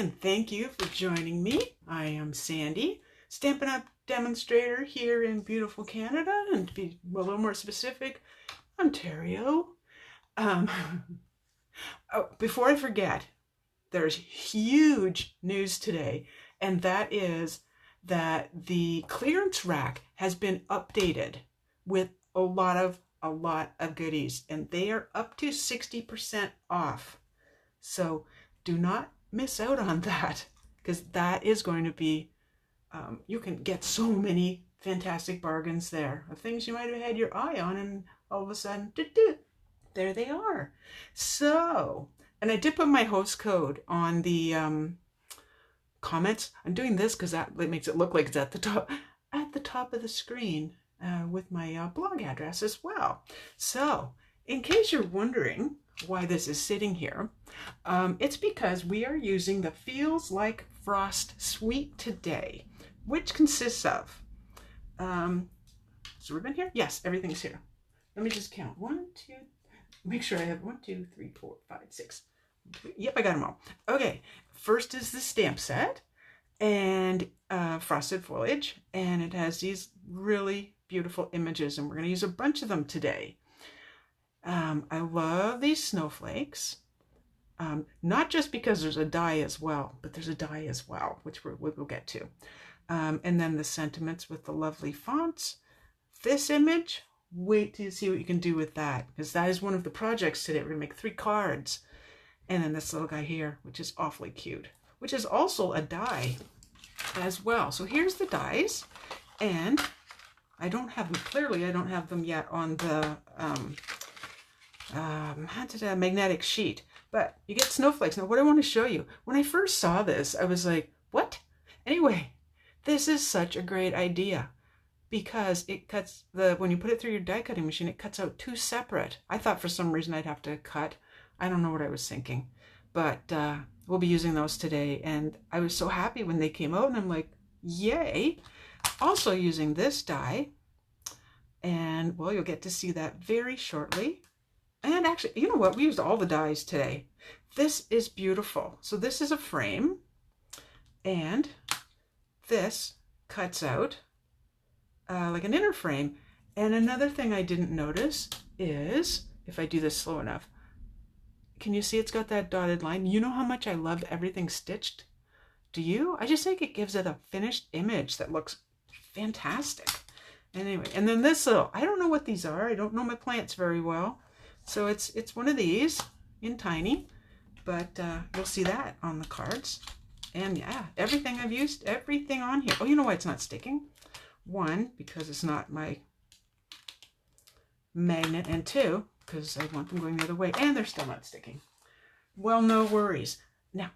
and thank you for joining me. I am Sandy, Stampin' Up! Demonstrator here in beautiful Canada, and to be a little more specific, Ontario. Before I forget, there's huge news today, and that is that the clearance rack has been updated with a lot of goodies, and they are up to 60% off. So do not miss out on that, because that is going to be, you can get so many fantastic bargains there of things you might have had your eye on, and all of a sudden, there they are. So, and I did put my host code on the comments. I'm doing this because that makes it look like it's at the top of the screen with my blog address as well. So, in case you're wondering why this is sitting here, it's because we are using the Feels Like Frost Suite today, which consists of, is the ribbon here? Yes, everything's here. Let me just count. 1, 2, make sure I have 1, 2, 3, 4, 5, 6. Yep, I got them all. Okay, first is the stamp set and frosted foliage, and it has these really beautiful images, and we're going to use a bunch of them today. I love these snowflakes, not just because there's a die as well, but there's a die as well, which we'll get to. And then the sentiments with the lovely fonts. This image, wait till you see what you can do with that, because that is one of the projects today. We're going to make 3 cards. And then this little guy here, which is awfully cute, which is also a die as well. So here's the dies, and I don't have them, clearly I don't have them yet on the magnetic sheet, but you get snowflakes. Now what I want to show you, when I first saw this, I was like, what? Anyway, this is such a great idea, because it cuts when you put it through your die cutting machine, it cuts out 2 separate. I thought for some reason I'd have to cut. I don't know what I was thinking, but we'll be using those today. And I was so happy when they came out, and I'm like, yay. Also using this die, and well, you'll get to see that very shortly. And actually, you know what? We used all the dies today. This is beautiful. So this is a frame, and this cuts out like an inner frame. And another thing I didn't notice is, if I do this slow enough, can you see it's got that dotted line? You know how much I love everything stitched? Do you? I just think it gives it a finished image that looks fantastic. Anyway, and then this little, I don't know what these are. I don't know my plants very well. So it's one of these in tiny, but you'll see that on the cards. And yeah, everything I've used, everything on here. Oh, you know why it's not sticking? 1, because it's not my magnet, and 2, because I want them going the other way, and they're still not sticking. Well, no worries. Now,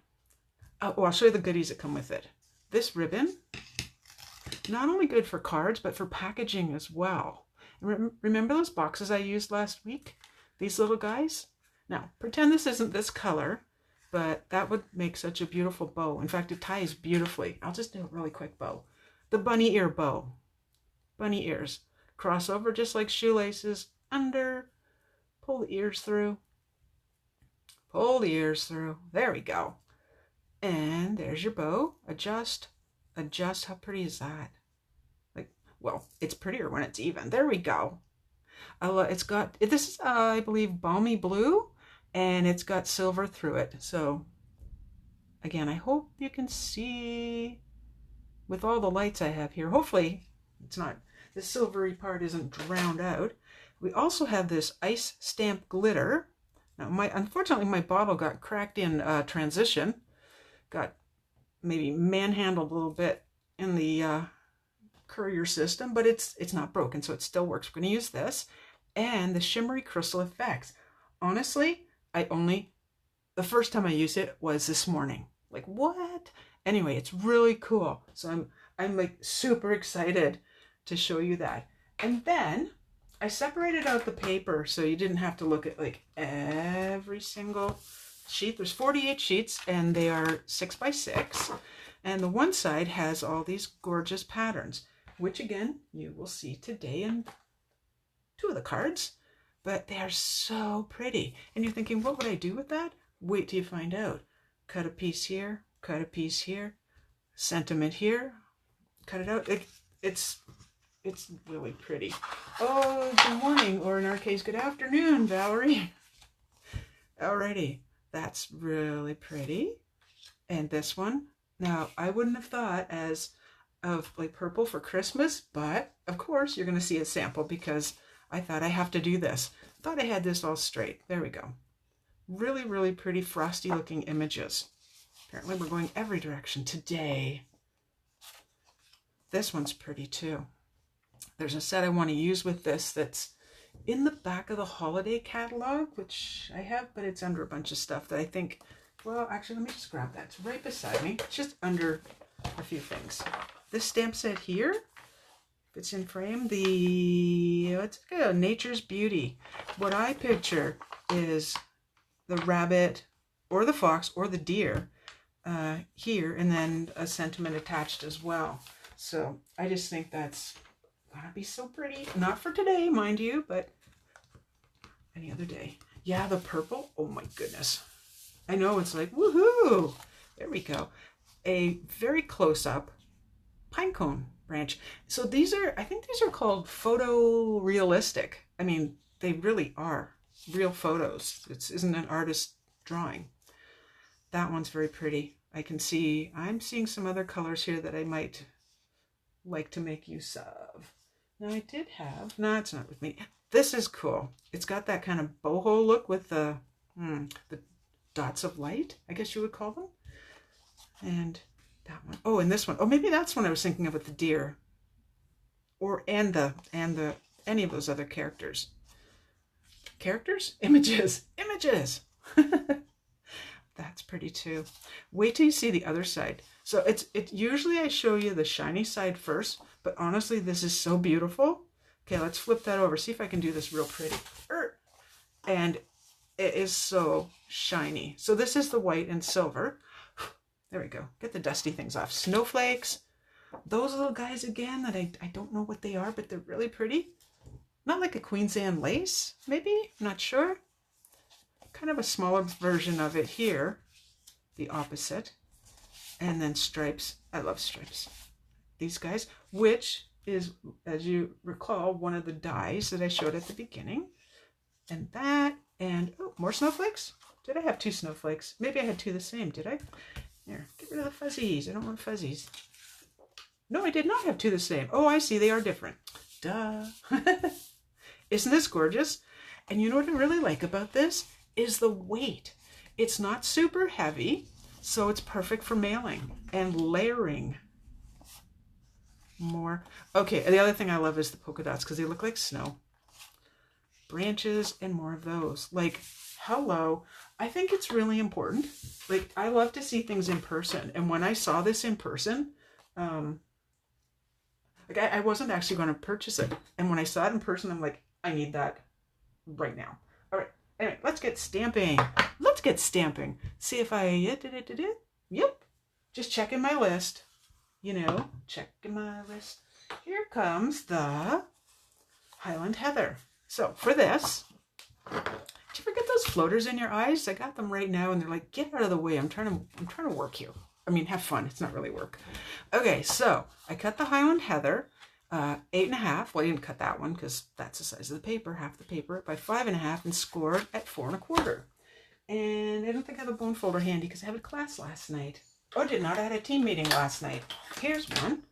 I'll show you the goodies that come with it. This ribbon, not only good for cards, but for packaging as well. Remember those boxes I used last week? These little guys? Now, pretend this isn't this color, but that would make such a beautiful bow. In fact, it ties beautifully. I'll just do a really quick bow. The bunny ear bow. Bunny ears. Cross over just like shoelaces. Under. Pull the ears through. Pull the ears through. There we go. And there's your bow. Adjust. Adjust. How pretty is that? Like, well, it's prettier when it's even. There we go. It's got, this is, I believe, Balmy Blue, and it's got silver through it. So, again, I hope you can see with all the lights I have here. Hopefully, it's not, the silvery part isn't drowned out. We also have this ice stamp glitter. Now, unfortunately, my bottle got cracked in transition. Got maybe manhandled a little bit in the courier system, but it's not broken, so it still works. We're going to use this. And the Shimmery Crystal Effects. Honestly, the first time I used it was this morning. Like, what? Anyway, it's really cool. So I'm like super excited to show you that. And then I separated out the paper so you didn't have to look at like every single sheet. There's 48 sheets, and they are 6 by 6. And the one side has all these gorgeous patterns, which again, you will see today in 2 of the cards, but they are so pretty. And you're thinking, what would I do with that? Wait till you find out. Cut a piece here, cut a piece here, sentiment here, cut it out. It's really pretty. Oh, good morning, or in our case, good afternoon, Valerie. Alrighty, that's really pretty. And this one, now I wouldn't have thought of like purple for Christmas, but of course you're going to see a sample because I thought I have to do this. Thought I had this all straight. There we go. Really, really pretty frosty looking images. Apparently we're going every direction today. This one's pretty too. There's a set I want to use with this that's in the back of the holiday catalog, which I have, but it's under a bunch of stuff that I think, well, actually, let me just grab that. It's right beside me. It's just under a few things. This stamp set here, if it's in frame, it's like Nature's Beauty. What I picture is the rabbit or the fox or the deer here, and then a sentiment attached as well. So I just think that's gonna be so pretty. Not for today, mind you, but any other day. Yeah, the purple. Oh my goodness. I know, it's like, woohoo! There we go. A very close-up pinecone branch. So these are, I think these are called photorealistic. I mean, they really are real photos. It isn't an artist's drawing. That one's very pretty. I'm seeing some other colors here that I might like to make use of. Now I did have, no, it's not with me. This is cool. It's got that kind of boho look with the dots of light, I guess you would call them. And that one. Oh, and this one. Oh, maybe that's one I was thinking of with the deer. Or and any of those other characters. Characters? Images. Images. That's pretty too. Wait till you see the other side. So usually I show you the shiny side first, but honestly this is so beautiful. Okay, let's flip that over. See if I can do this real pretty. And it is so shiny. So this is the white and silver. There we go. Get the dusty things off. Snowflakes. Those little guys again that I don't know what they are, but they're really pretty. Not like a Queen's Anne lace, maybe? I'm not sure. Kind of a smaller version of it here. The opposite. And then stripes. I love stripes. These guys, which is, as you recall, one of the dies that I showed at the beginning. And that, and oh, more snowflakes? Did I have two snowflakes? Maybe I had two the same, did I? Here, get rid of the fuzzies. I don't want fuzzies. No, I did not have two the same. Oh, I see. They are different. Duh. Isn't this gorgeous? And you know what I really like about this is the weight. It's not super heavy, so it's perfect for mailing and layering. More. Okay, and the other thing I love is the polka dots because they look like snow. Branches and more of those. Like, hello. I think it's really important. Like, I love to see things in person. And when I saw this in person, like I wasn't actually going to purchase it. And when I saw it in person, I'm like, I need that right now. All right. Anyway, let's get stamping. Let's get stamping. See if I Yep. Just checking my list. You know, checking my list. Here comes the Highland Heather. So for this, did you forget those floaters in your eyes? I got them right now, and they're like, get out of the way. I'm trying to work here. I mean, have fun. It's not really work. Okay, so I cut the Highland Heather 8.5. Well, I didn't cut that one because that's the size of the paper, half the paper, by 5.5, and scored at 4.25. And I don't think I have a bone folder handy because I had a class last night. Oh, did not. I had a team meeting last night. Here's one.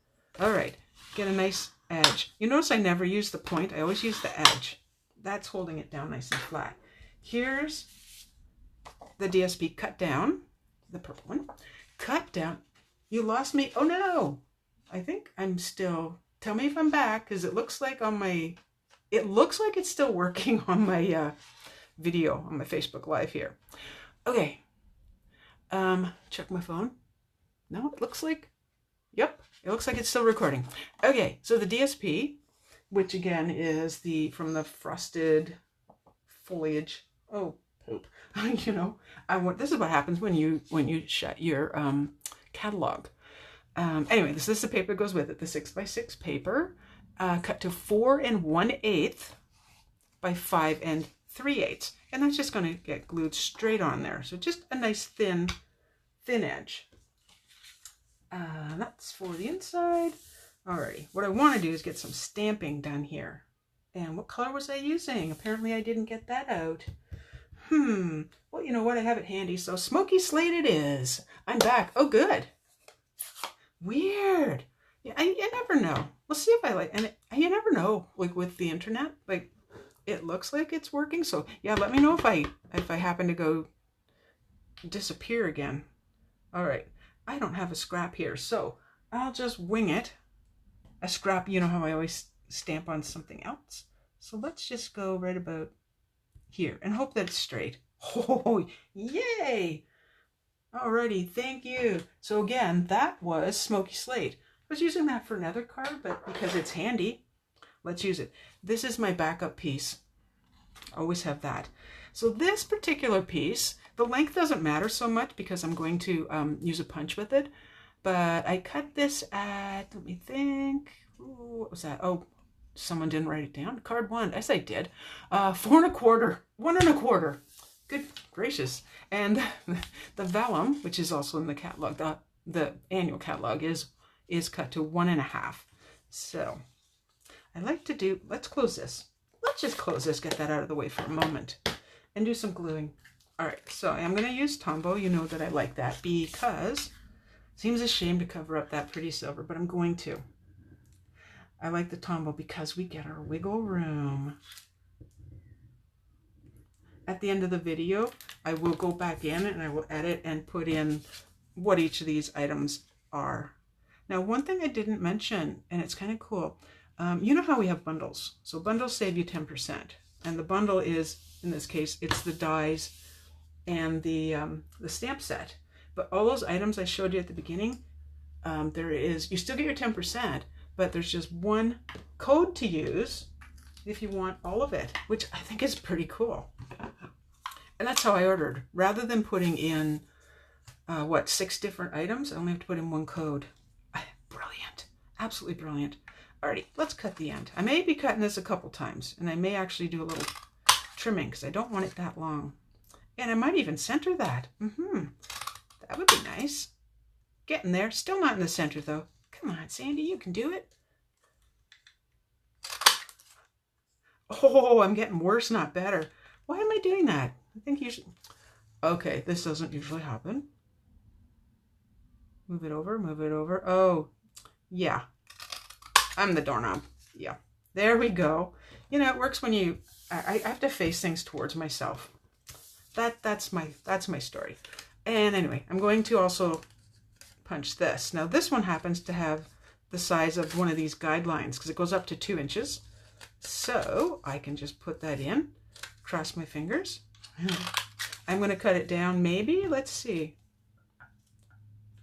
All right, get a nice edge. You notice I never use the point. I always use the edge. That's holding it down nice and flat. Here's the DSP cut down, the purple one. Cut down. You lost me. Oh no. I think I'm still, tell me if I'm back, because it looks like it's still working on my video on my Facebook Live here. Okay. Check my phone. No, it looks like, yep, it looks like it's still recording. Okay, so the DSP, which again is from the frosted foliage. Oh, poop. You know, this is what happens when you shut your catalog. Anyway, this is the paper that goes with it, the 6x6 paper, cut to 4 1/8 by 5 3/8, and that's just going to get glued straight on there. So just a nice thin edge. That's for the inside. Alrighty, what I want to do is get some stamping done here. And what color was I using? Apparently I didn't get that out. Well, you know what? I have it handy, so smoky slate it is. I'm back. Oh, good. Weird. Yeah, you never know. Let's see if I like, and you never know, like with the internet, like it looks like it's working. So yeah, let me know if I happen to go disappear again. All right, I don't have a scrap here, so I'll just wing it. A scrap, you know how I always stamp on something else. So let's just go right about here and hope that it's straight. Oh, yay! Alrighty, thank you. So again, that was Smoky Slate. I was using that for another card, but because it's handy, let's use it. This is my backup piece. Always have that. So this particular piece, the length doesn't matter so much because I'm going to use a punch with it. But I cut this at, let me think, ooh, what was that? Oh, someone didn't write it down. Card 1, yes I did. 4 1/4, 1 1/4. Good gracious. And the Velum, which is also in the catalog, the annual catalog, is cut to 1 1/2. So I like to do, let's close this. Let's just close this, get that out of the way for a moment, and do some gluing. All right, so I'm going to use Tombow. You know that I like that because it seems a shame to cover up that pretty silver, but I'm going to. I like the Tombow because we get our wiggle room. At the end of the video, I will go back in and I will edit and put in what each of these items are. Now, one thing I didn't mention, and it's kind of cool, you know how we have bundles. So bundles save you 10%. And the bundle is, in this case, it's the dies and the stamp set. But all those items I showed you at the beginning, you still get your 10%, but there's just one code to use if you want all of it, which I think is pretty cool. And that's how I ordered. Rather than putting in, 6 different items, I only have to put in one code. Brilliant. Absolutely brilliant. Alrighty, let's cut the end. I may be cutting this a couple times, and I may actually do a little trimming because I don't want it that long. And I might even center that. That would be nice. Getting there. Still not in the center, though. Come on, Sandy, you can do it. Oh, I'm getting worse, not better. Why am I doing that? I think you should... Okay, this doesn't usually happen. Move it over, move it over. Oh, yeah. I'm the doorknob. Yeah. There we go. You know, it works when you... I have to face things towards myself. That's my story. And anyway, I'm going to also punch this. Now, this one happens to have the size of one of these guidelines because it goes up to 2 inches. So I can just put that in, cross my fingers. I'm going to cut it down maybe. Let's see.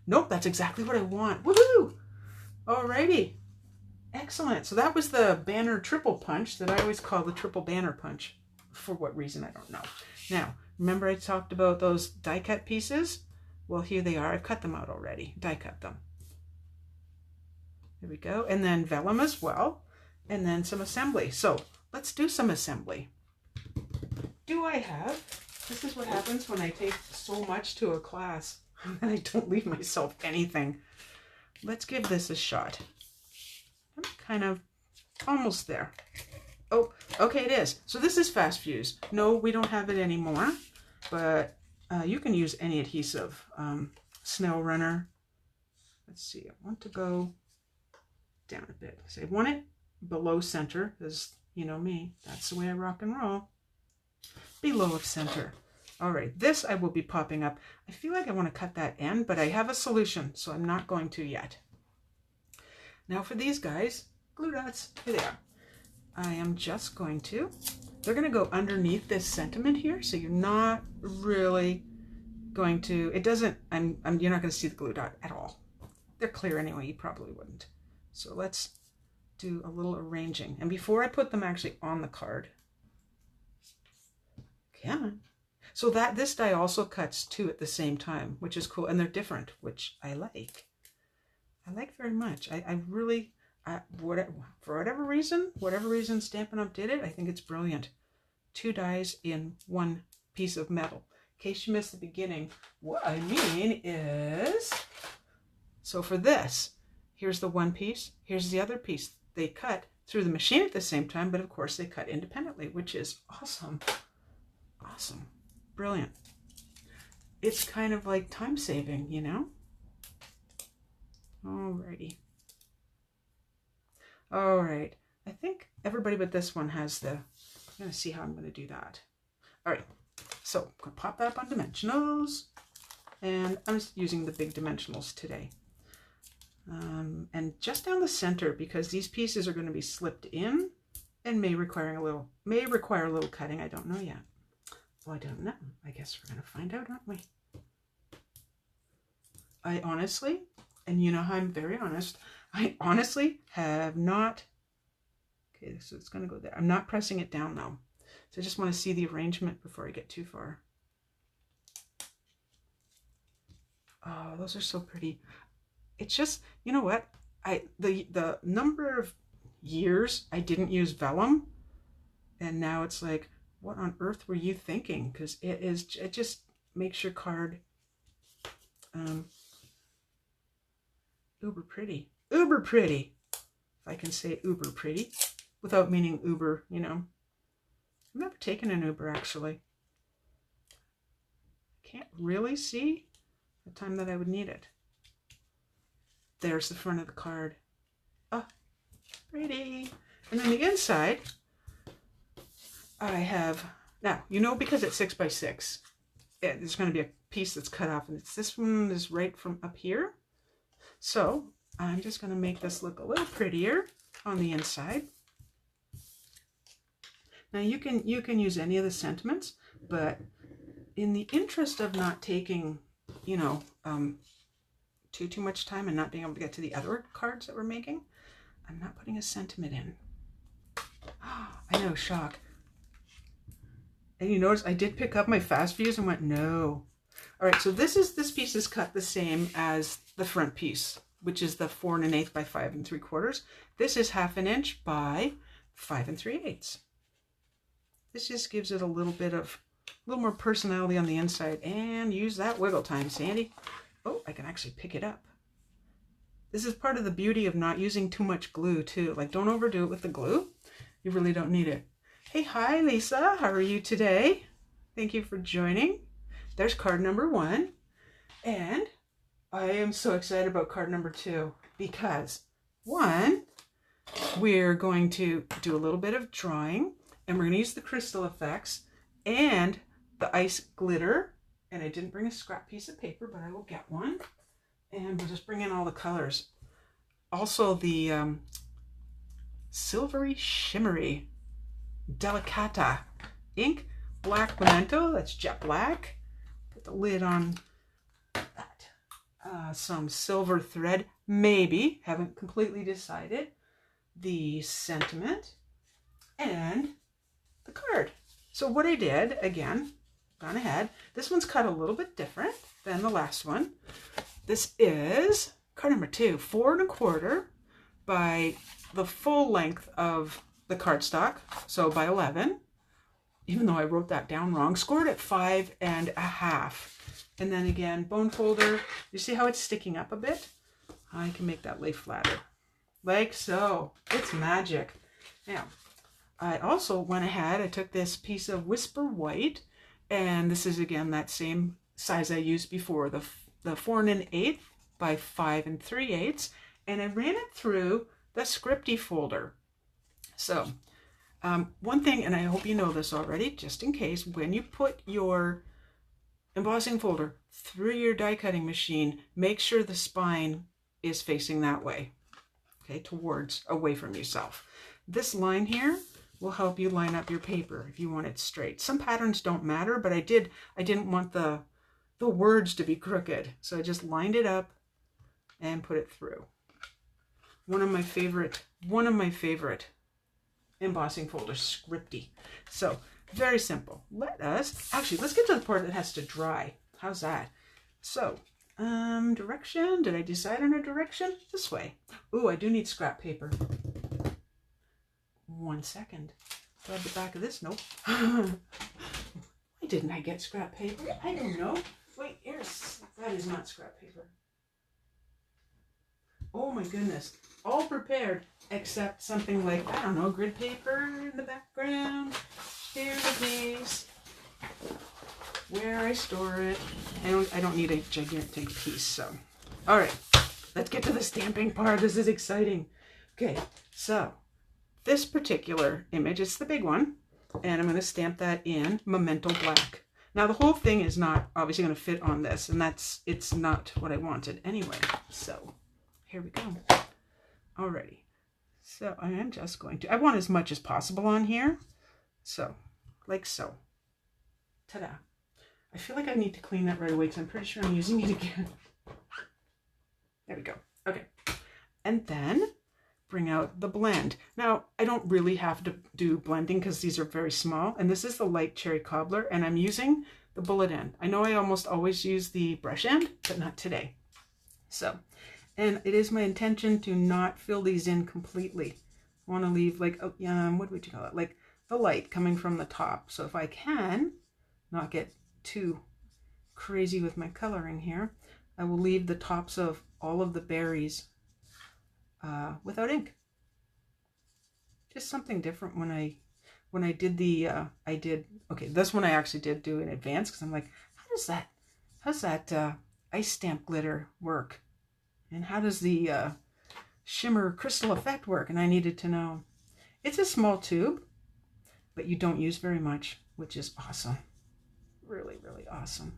Nope, that's exactly what I want. Woohoo! Alrighty. Excellent. So that was the banner triple punch that I always call the triple banner punch. For what reason, I don't know. Now, remember I talked about those die cut pieces? Well, here they are. I've cut them out already. Die cut them. There we go. And then vellum as well. And then some assembly. So let's do some assembly. Do I have? This is what happens when I take so much to a class and I don't leave myself anything. Let's give this a shot. I'm kind of almost there. Oh, okay, it is. So this is Fast Fuse. No, we don't have it anymore, but you can use any adhesive. Snail Runner. Let's see. I want to go down a bit. So I want it below center because, you know me, that's the way I rock and roll. Below of center. All right, this I will be popping up. I feel like I want to cut that end, but I have a solution, so I'm not going to yet. Now for these guys, glue dots, here they are. I am just going to, they're going to go underneath this sentiment here, so you're not really going to, it doesn't, you're not going to see the glue dot at all. They're clear anyway, you probably wouldn't. So let's do a little arranging. And before I put them actually on the card, come on. So that this die also cuts 2 at the same time, which is cool. And they're different, which I like. I like very much. I really, for whatever reason Stampin' Up! Did it, I think it's brilliant. 2 dies in 1 piece of metal. In case you missed the beginning, what I mean is So for this, here's the one piece, here's the other piece. They cut through the machine at the same time, but of course they cut independently, which is awesome. Awesome. Brilliant. It's kind of like time saving, you know? Alrighty. All right. I think everybody but this one has the, I'm going to see how I'm going to do that. All right. So I'm going to pop that up on dimensionals. And I'm just using the big dimensionals today. And just down the center, because these pieces are going to be slipped in and may require a little cutting. I don't know yet. Well, I don't know. I guess we're going to find out, aren't we? I honestly, and you know how I'm very honest, I honestly have not, okay, so it's going to go there. I'm not pressing it down though. So I just want to see the arrangement before I get too far. Oh, those are so pretty. It's just, you know what? The number of years I didn't use vellum, and now it's like, what on earth were you thinking? Because it just makes your card uber pretty. Uber pretty. If I can say uber pretty without meaning uber, you know. I've never taken an Uber actually. Can't really see the time that I would need it. There's the front of the card. Oh, pretty. And then the inside, I have, now, you know, because it's 6 by 6, there's going to be a piece that's cut off, and this one is right from up here. So I'm just going to make this look a little prettier on the inside. Now you can use any of the sentiments, but in the interest of not taking, you know, too much time and not being able to get to the other cards that we're making, I'm not putting a sentiment in. I know, shock. And you notice I did pick up my fast views and went, no. All right, so this piece is cut the same as the front piece, which is the 4 1/8 by 5 3/4. This is 1/2 inch by 5 3/8. This just gives it a little more personality on the inside. And use that wiggle time, Sandy. Oh, I can actually pick it up. This is part of the beauty of not using too much glue too. Like, don't overdo it with the glue. You really don't need it. Hey, hi, Lisa. How are you today? Thank you for joining. There's card number 1. And I am so excited about card number 2 because 1, we're going to do a little bit of drawing, and we're going to use the crystal effects and the ice glitter. And I didn't bring a scrap piece of paper, but I will get one. And we'll just bring in all the colors. Also the Silvery Shimmery Delicata ink, black Memento, that's jet black. Put the lid on that. Some silver thread, maybe, haven't completely decided. The sentiment and the card. So what I did, again, gone ahead. This one's cut a little bit different than the last one. This is card number 2, 4 1/4 by the full length of the cardstock, so by 11. Even though I wrote that down wrong, scored at 5 1/2. And then again, bone folder. You see how it's sticking up a bit? I can make that lay flatter, like so. It's magic. Now, I also went ahead. I took this piece of Whisper White. And this is, again, that same size I used before, the 4 1/8 by 5 3/8. And I ran it through the Scripty folder. So one thing, and I hope you know this already, just in case, when you put your embossing folder through your die cutting machine, make sure the spine is facing that way, okay, away from yourself. This line here will help you line up your paper if you want it straight. Some patterns don't matter, but I didn't want the words to be crooked. So I just lined it up and put it through. One of my favorite embossing folders, Scripty. So very simple. Let's get to the part that has to dry. How's that? So direction, did I decide on a direction? This way. Ooh, I do need scrap paper. 1 second. Grab the back of this. Nope. Why didn't I get scrap paper? I don't know. Wait, that is not scrap paper. Oh my goodness. All prepared except something like, I don't know, grid paper in the background. Here's a piece. Where I store it. I don't need a gigantic piece, so. All right, let's get to the stamping part. This is exciting. Okay, so this particular image, it's the big one, and I'm going to stamp that in Memento Black. Now the whole thing is not obviously going to fit on this, and it's not what I wanted anyway. So here we go. Alrighty. So I am just going to, I want as much as possible on here. So, like so. Ta-da. I feel like I need to clean that right away because I'm pretty sure I'm using it again. There we go. Okay. And then bring out the blend. Now, I don't really have to do blending because these are very small. And this is the light cherry cobbler, and I'm using the bullet end. I know I almost always use the brush end, but not today. So, and it is my intention to not fill these in completely. I want to leave like, oh, what would you call it? Like the light coming from the top. So if I can not get too crazy with my coloring here, I will leave the tops of all of the berries without ink. Just something different when I did the okay, this one I actually did do in advance because I'm like, how's that ice stamp glitter work, and how does the shimmer crystal effect work? And I needed to know. It's a small tube, but you don't use very much, which is awesome. Really, really awesome.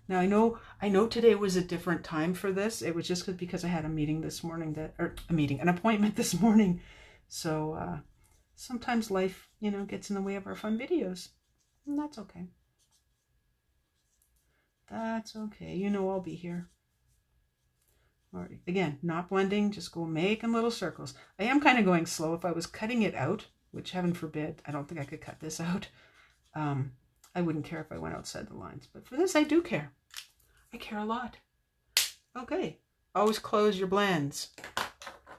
Now I know today was a different time for this. It was just because I had a meeting this morning an appointment this morning. So sometimes life, gets in the way of our fun videos, and that's okay. That's okay. I'll be here. All right. Again, not blending, just go making little circles. I am kind of going slow. If I was cutting it out, which heaven forbid, I don't think I could cut this out. I wouldn't care if I went outside the lines, but for this, I do care. I care a lot. Okay. Always close your blends.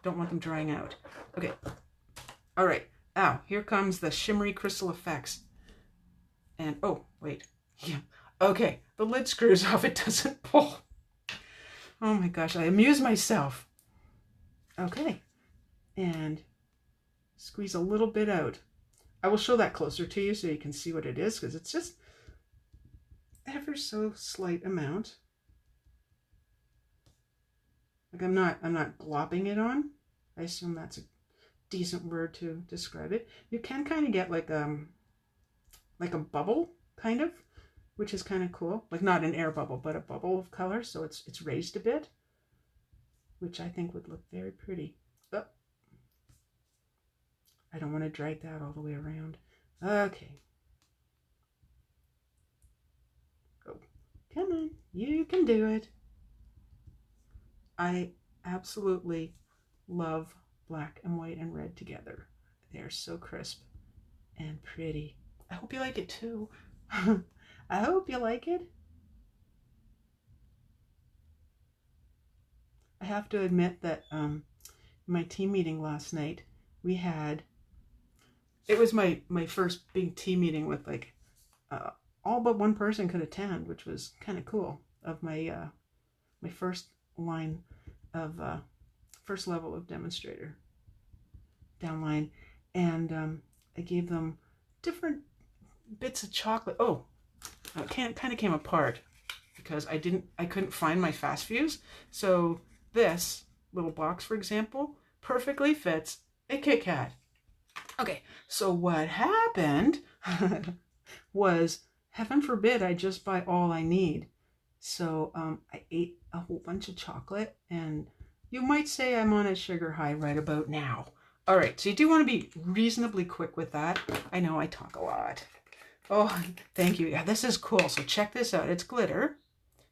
Don't want them drying out. Okay. All right. Now, here comes the shimmery crystal effects. And, oh, wait. Yeah. Okay. The lid screws off. It doesn't pull. Oh my gosh. I amuse myself. Okay. And squeeze a little bit out. I will show that closer to you so you can see what it is, because it's just ever so slight amount. Like I'm not glopping it on. I assume that's a decent word to describe it. You can kind of get like a bubble kind of, which is kind of cool. Like not an air bubble, but a bubble of color, so it's raised a bit, which I think would look very pretty. Oh. I don't want to drag that all the way around. Okay. Go. Come on. You can do it. I absolutely love black and white and red together. They're so crisp and pretty. I hope you like it too. I hope you like it. I have to admit that my team meeting last night, we had, it was my first big team meeting with like all but one person could attend, which was kind of cool, of my my first line of first level of demonstrator downline, and I gave them different bits of chocolate. Oh, it kind of came apart because I couldn't find my fast fuse. So this little box, for example, perfectly fits a Kit Kat. Okay, so what happened was, heaven forbid I just buy all I need. So I ate a whole bunch of chocolate, and you might say I'm on a sugar high right about now. All right, so you do want to be reasonably quick with that. I know I talk a lot. Oh, thank you. Yeah, this is cool. So check this out. It's glitter.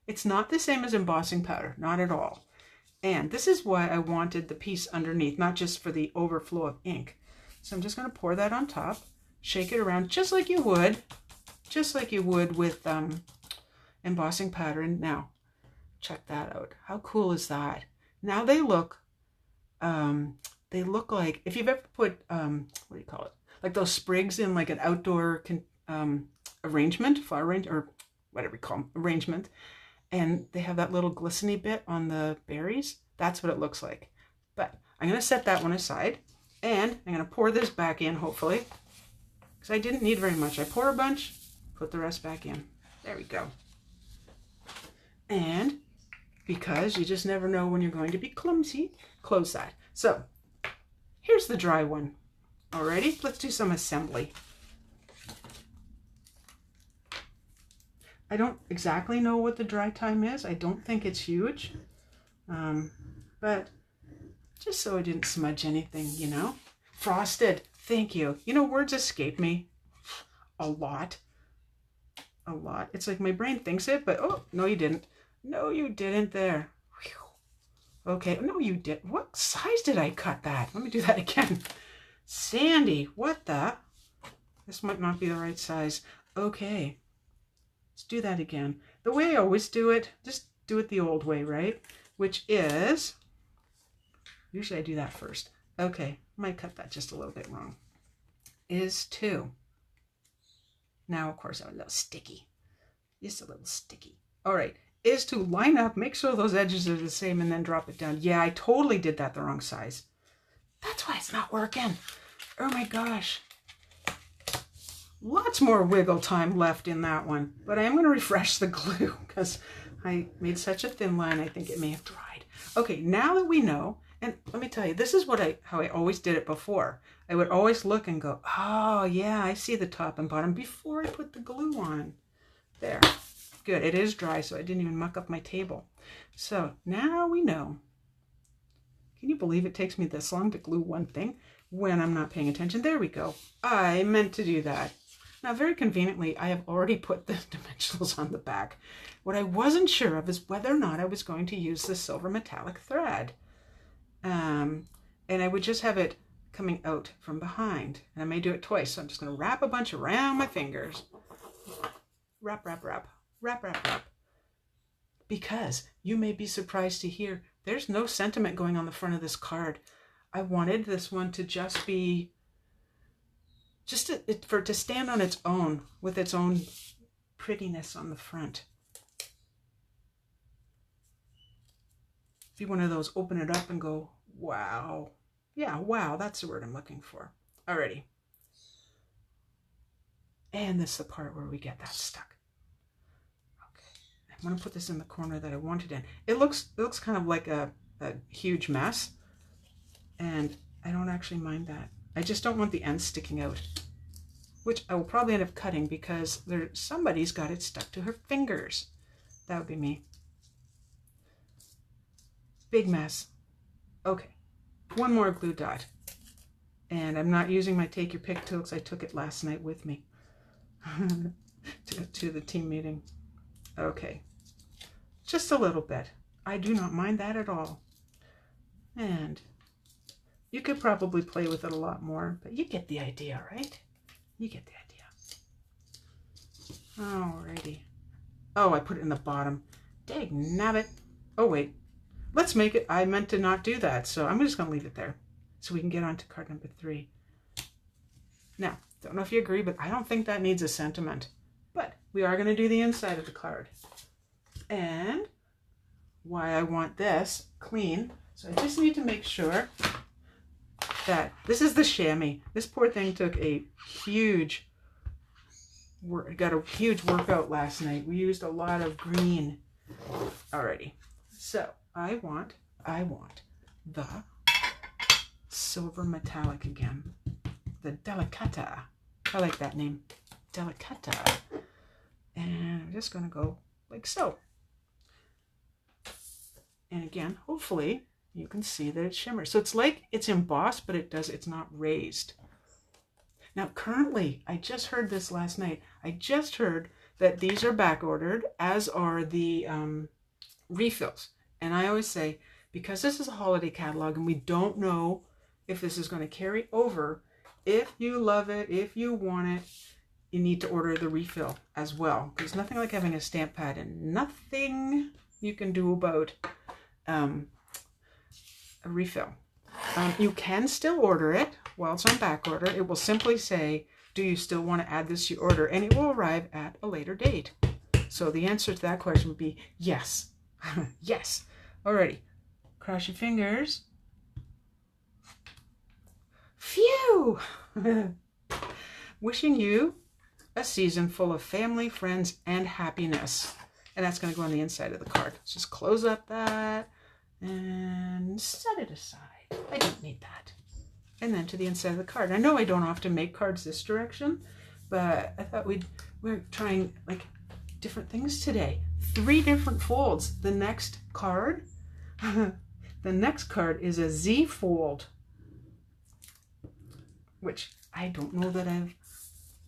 It's not the same as embossing powder, not at all. And this is why I wanted the piece underneath, not just for the overflow of ink. So I'm just going to pour that on top, shake it around just like you would with embossing powder. And now, check that out. How cool is that? Now they look like, if you've ever put, what do you call it? Like those sprigs in like an outdoor arrangement, flower arrangement, or whatever you call them, arrangement. and they have that little glistening bit on the berries. That's what it looks like. But I'm going to set that one aside, and I'm going to pour this back in, hopefully, because I didn't need very much. I pour a bunch, put the rest back in. There we go. And because you just never know when you're going to be clumsy, close that. So here's the dry one. Alrighty, let's do some assembly. I don't exactly know what the dry time is. I don't think it's huge. But just so I didn't smudge anything, you know. Frosted, thank you. You know, words escape me a lot. A lot. It's like my brain thinks it, but oh, no you didn't. No you didn't there. Whew. Okay, no you didn't. What size did I cut that? Let me do that again. Sandy, what the? This might not be the right size. Okay. Let's do that again. The way I always do it, just do it the old way, right? Which is, usually I do that first. Okay, I might cut that just a little bit wrong. Is 2. Now, of course, I'm a little sticky. Just a little sticky. All right, is to line up, make sure those edges are the same, and then drop it down. Yeah, I totally did that the wrong size. That's why it's not working. Oh my gosh. Lots more wiggle time left in that one, but I am going to refresh the glue because I made such a thin line. I think it may have dried. Okay, now that we know, and let me tell you, this is how I always did it before. I would always look and go, oh yeah, I see the top and bottom before I put the glue on. There, good. It is dry, so I didn't even muck up my table. So now we know. Can you believe it takes me this long to glue one thing when I'm not paying attention? There we go. I meant to do that. Now, very conveniently, I have already put the dimensionals on the back. What I wasn't sure of is whether or not I was going to use the silver metallic thread. And I would just have it coming out from behind. And I may do it twice, so I'm just going to wrap a bunch around my fingers. Wrap, wrap, wrap, wrap, wrap, wrap. Because you may be surprised to hear there's no sentiment going on the front of this card. I wanted this one to just be, for it to stand on its own with its own prettiness on the front. Be one of those open it up and go, wow. Yeah, wow, that's the word I'm looking for. Alrighty. And this is the part where we get that stuck. Okay, I'm gonna put this in the corner that I wanted in. It looks kind of like a huge mess, and I don't actually mind that. I just don't want the ends sticking out, which I will probably end up cutting because somebody's got it stuck to her fingers. That would be me. Big mess. Okay, one more glue dot. And I'm not using my take your pick tool because I took it last night with me to the team meeting. Okay, just a little bit. I do not mind that at all. And you could probably play with it a lot more, but you get the idea, right? You get the idea. Alrighty. Oh, I put it in the bottom. Dag nabbit. Oh, wait. Let's make it. I meant to not do that, so I'm just going to leave it there so we can get on to card number 3. Now, don't know if you agree, but I don't think that needs a sentiment. But we are going to do the inside of the card. And why I want this clean, so I just need to make sure that this is the chamois. This poor thing took a huge workout last night. We used a lot of green. Alrighty. So I want the silver metallic again. The Delicata. I like that name. Delicata. And I'm just gonna go like so. And again, hopefully you can see that it shimmers. So it's like it's embossed, but it's not raised. Now currently, I just heard this last night. I just heard that these are back ordered, as are the refills. And I always say, because this is a holiday catalog and we don't know if this is going to carry over, if you love it, if you want it, you need to order the refill as well. There's nothing like having a stamp pad and nothing you can do about a refill. You can still order it while it's on back order. It will simply say, do you still want to add this to your order? And it will arrive at a later date. So the answer to that question would be yes. Yes. Alrighty. Cross your fingers. Phew! Wishing you a season full of family, friends, and happiness. And that's going to go on the inside of the card. Let's just close up that and set it aside. I don't need that. And then to the inside of the card. I know I don't often make cards this direction, but I thought we're trying like different things today. 3 different folds. The next card, the next card is a Z fold, which I don't know that I've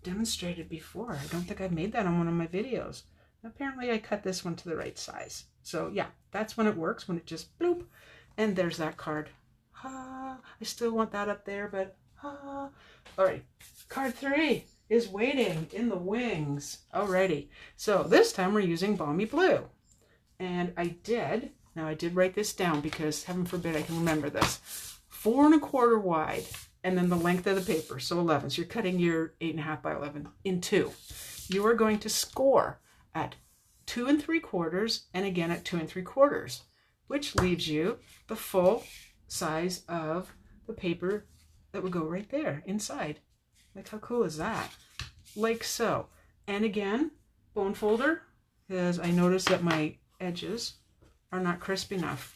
demonstrated before. I don't think I've made that on one of my videos. Apparently I cut this one to the right size. So yeah, that's when it works, when it just bloop, and there's that card. I still want that up there, but all right. Card 3 is waiting in the wings. Alrighty. So this time we're using Balmy Blue. And I did write this down because heaven forbid I can remember this. 4 1/4 wide, and then the length of the paper, so 11. So you're cutting your 8.5 by 11 in 2. You are going to score at 2 3/4 and again at 2 3/4, which leaves you the full size of the paper that would go right there inside. Like, how cool is that? Like so. And again, bone folder, because I noticed that my edges are not crisp enough.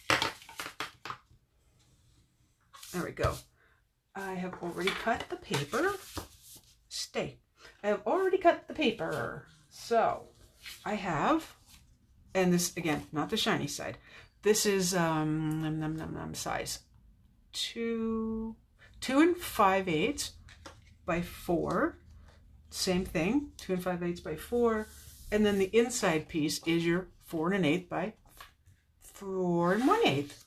There we go. I have already cut the paper. Stay. I have already cut the paper. So I have, and this again, not the shiny side. This is size 2 5/8 by 4. Same thing, 2 5/8 by 4. And then the inside piece is your 4 1/8 by 4 1/8.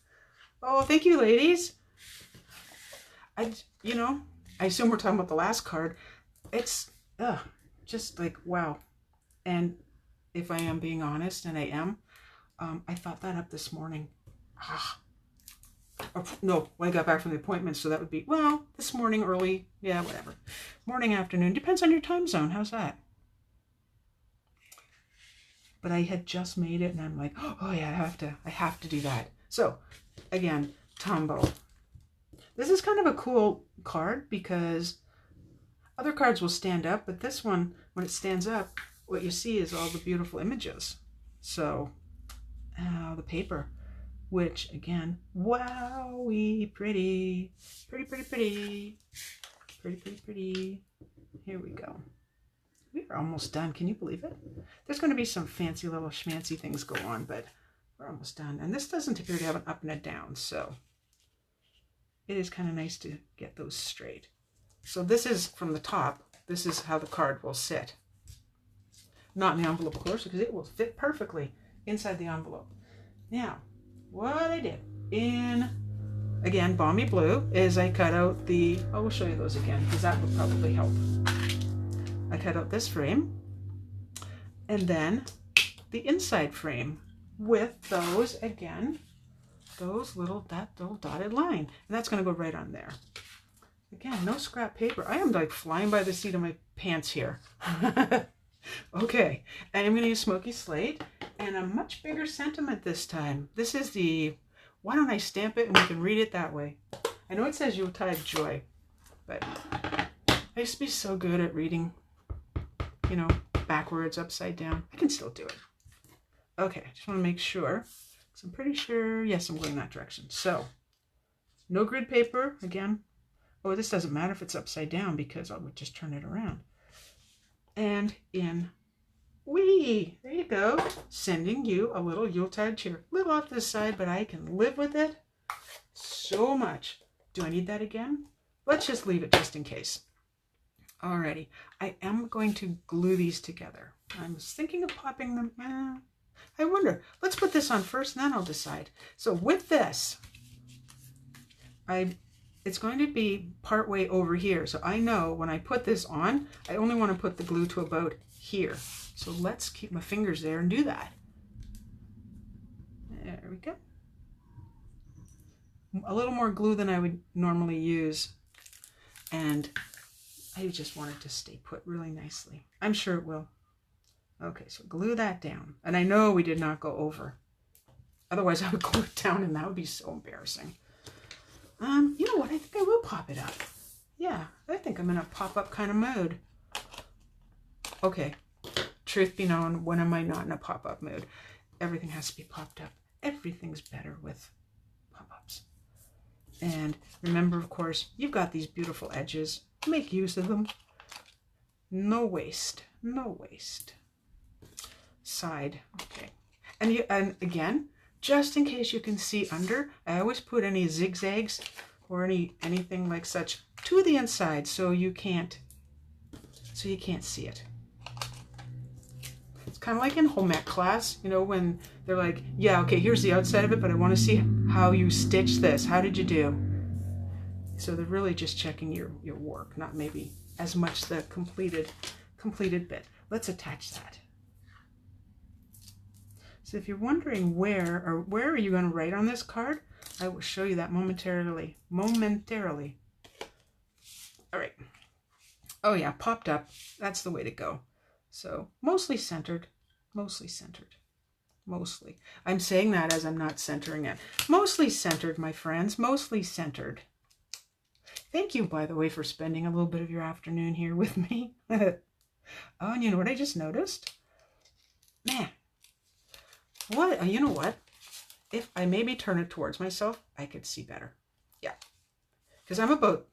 Oh, thank you, ladies. I assume we're talking about the last card. It's just like, wow. And if I am being honest, and I am, I thought that up this morning. No, when I got back from the appointment, so that would be, well, this morning early, yeah, whatever. Morning, afternoon, depends on your time zone. How's that? But I had just made it, and I'm like, oh yeah, I have to do that. So, again, Tombow. This is kind of a cool card because other cards will stand up, but this one, when it stands up, what you see is all the beautiful images. So, the paper, which again, wowie, pretty. Here we go. We are almost done. Can you believe it? There's going to be some fancy little schmancy things go on, but we're almost done. And this doesn't appear to have an up and a down, so it is kind of nice to get those straight. So this is from the top. This is how the card will sit. Not in the envelope, of course, because it will fit perfectly inside the envelope. Now, what I did in, again, Balmy Blue is I cut out the, I will show you those again because that would probably help. I cut out this frame and then the inside frame with those, again, that little dotted line. And that's going to go right on there. Again, no scrap paper. I am like flying by the seat of my pants here. Okay, and I'm going to use Smoky Slate and a much bigger sentiment this time. This is the, why don't I stamp it and we can read it that way. I know it says Yuletide Joy, but I used to be so good at reading, backwards, upside down. I can still do it. Okay, I just want to make sure. So I'm pretty sure, yes, I'm going that direction. So, no grid paper, again. Oh, this doesn't matter if it's upside down because I would just turn it around. And in wee, there you go. Sending you a little Yuletide cheer. A little off to the side, but I can live with it so much. Do I need that again? Let's just leave it just in case. Alrighty, I am going to glue these together. I was thinking of popping them. I wonder. Let's put this on first, and then I'll decide. So with this, it's going to be part way over here. So I know when I put this on, I only want to put the glue to about here. So let's keep my fingers there and do that. There we go. A little more glue than I would normally use. And I just want it to stay put really nicely. I'm sure it will. Okay, so glue that down. And I know we did not go over. Otherwise, I would glue it down, and that would be so embarrassing. You know what? I think I will pop it up. Yeah, I think I'm in a pop-up kind of mode. Okay, truth be known, when am I not in a pop-up mood? Everything has to be popped up. Everything's better with pop-ups. And remember, of course, you've got these beautiful edges. Make use of them. No waste. No waste. Side. Okay. And again, just in case you can see under, I always put any zigzags or anything like such to the inside so you can't see it. It's kind of like in home ec class, you know, when they're like, yeah, okay, here's the outside of it, but I want to see how you stitch this. How did you do? So they're really just checking your work, not maybe as much the completed bit. Let's attach that. So if you're wondering where are you going to write on this card, I will show you that momentarily. All right. Oh yeah, popped up. That's the way to go. So mostly centered, mostly centered, mostly. I'm saying that as I'm not centering it. Mostly centered, my friends, mostly centered. Thank you, by the way, for spending a little bit of your afternoon here with me. Oh, and you know what I just noticed? Man, what? You know what? If I maybe turn it towards myself, I could see better. Yeah, because I'm about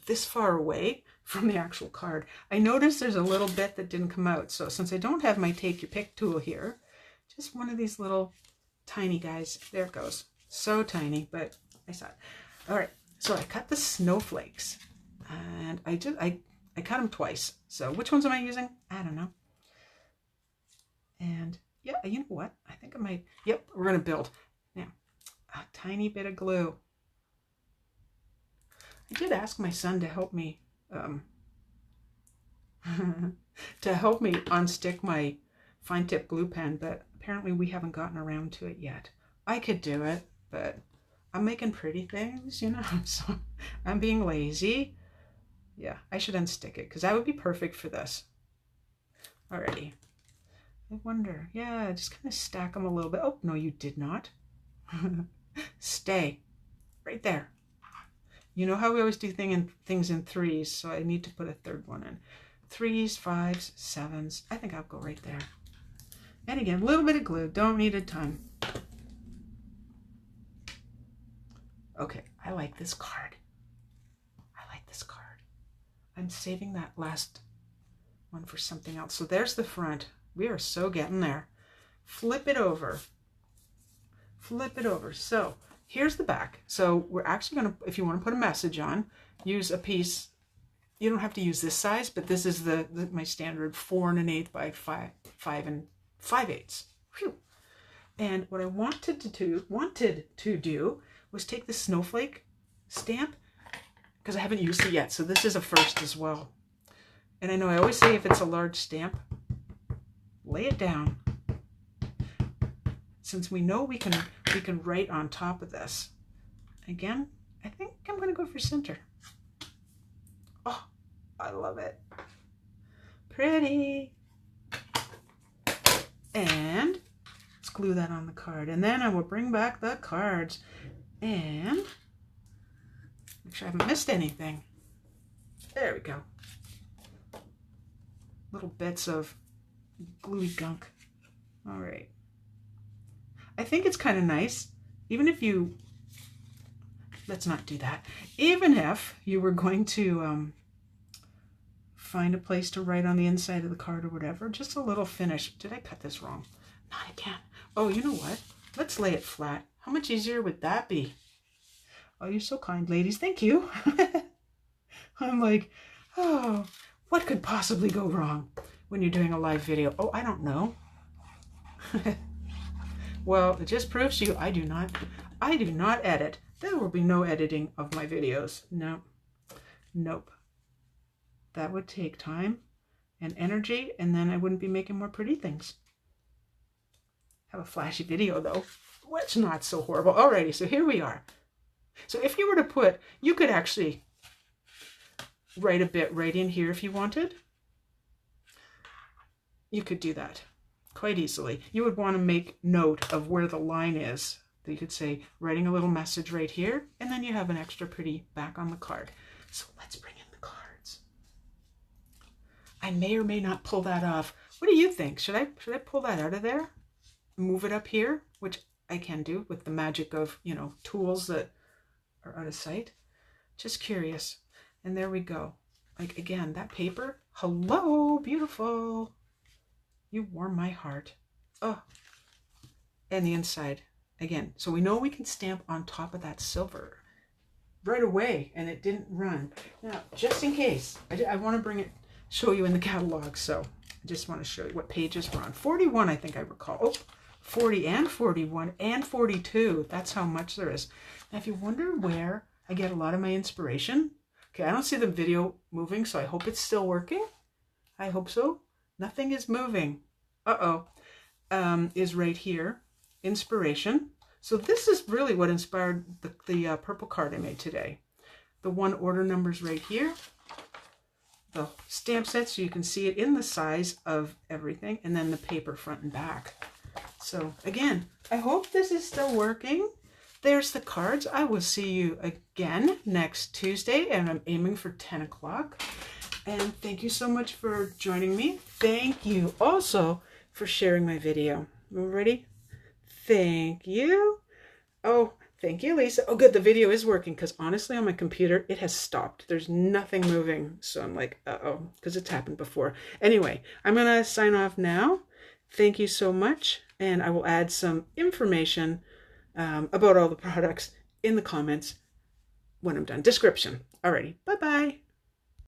this far away from the actual card. I noticed there's a little bit that didn't come out. So since I don't have my take your pick tool here, just one of these little tiny guys. There it goes. So tiny, but I saw it. All right. So I cut the snowflakes, and I cut them twice. So which ones am I using? I don't know. And yeah, you know what? I think I might. Yep, we're gonna build now. A tiny bit of glue. I did ask my son to help me unstick my fine tip glue pen, but apparently we haven't gotten around to it yet. I could do it, but I'm making pretty things, you know, so I'm being lazy. Yeah, I should unstick it because that would be perfect for this. Alrighty. I wonder, yeah, just kind of stack them a little bit. Oh, no, you did not. Stay right there. You know how we always do things in threes, so I need to put a third one in. 3s, 5s, 7s. I think I'll go right there. And again, a little bit of glue. Don't need a ton. Okay, I like this card. I like this card. I'm saving that last one for something else. So there's the front. We are so getting there. Flip it over. Flip it over. So here's the back. So we're actually going to, if you want to put a message on, use a piece. You don't have to use this size, but this is my standard 4 1/8 by 5 5/8. Whew. And what I wanted to do was take the snowflake stamp, because I haven't used it yet. So this is a first as well. And I know I always say if it's a large stamp, lay it down. Since we know we can write on top of this. Again, I think I'm going to go for center. Oh, I love it. Pretty. And let's glue that on the card. And then I will bring back the cards and make sure I haven't missed anything. There we go. Little bits of gluey gunk. All right. I think it's kind of nice, even if you, let's not do that. Even if you were going to find a place to write on the inside of the card or whatever, just a little finish. Did I cut this wrong? Not again. Oh, you know what? Let's lay it flat. How much easier would that be? Oh, you're so kind, ladies. Thank you. I'm like, oh, what could possibly go wrong when you're doing a live video? Oh, I don't know. Well, it just proves to you I do not edit. There will be no editing of my videos. No. Nope. That would take time and energy, and then I wouldn't be making more pretty things. Have a flashy video though, which not so horrible. Alrighty, so here we are. So if you were to put, you could actually write a bit right in here if you wanted. You could do that. quite easily. You would want to make note of where the line is. You could say, writing a little message right here, and then you have an extra pretty back on the card. So let's bring in the cards. I may or may not pull that off. What do you think? Should I pull that out of there? Move it up here, which I can do with the magic of, you know, tools that are out of sight. Just curious. And there we go. Like, again, that paper. Hello, beautiful. You warm my heart. Oh, and the inside. Again, so we know we can stamp on top of that silver right away, and it didn't run. Now, just in case, I want to bring it, show you in the catalog, so I just want to show you what pages we're on. 41, I think I recall. Oh, 40 and 41 and 42. That's how much there is. Now, if you wonder where I get a lot of my inspiration, okay, I don't see the video moving, so I hope it's still working. I hope so. Nothing is moving. Is right here. Inspiration. So this is really what inspired the purple card I made today. The one order number's right here. The stamp set, so you can see it in the size of everything, and then the paper front and back. So again, I hope this is still working. There's the cards. I will see you again next Tuesday, and I'm aiming for 10 o'clock. And thank you so much for joining me. Thank you also for sharing my video. Ready? Thank you. Oh, thank you, Lisa. Oh, good. The video is working, because honestly, on my computer, it has stopped. There's nothing moving. So I'm like, uh-oh, because it's happened before. Anyway, I'm going to sign off now. Thank you so much. And I will add some information about all the products in the comments when I'm done. Description. Alrighty. Bye-bye.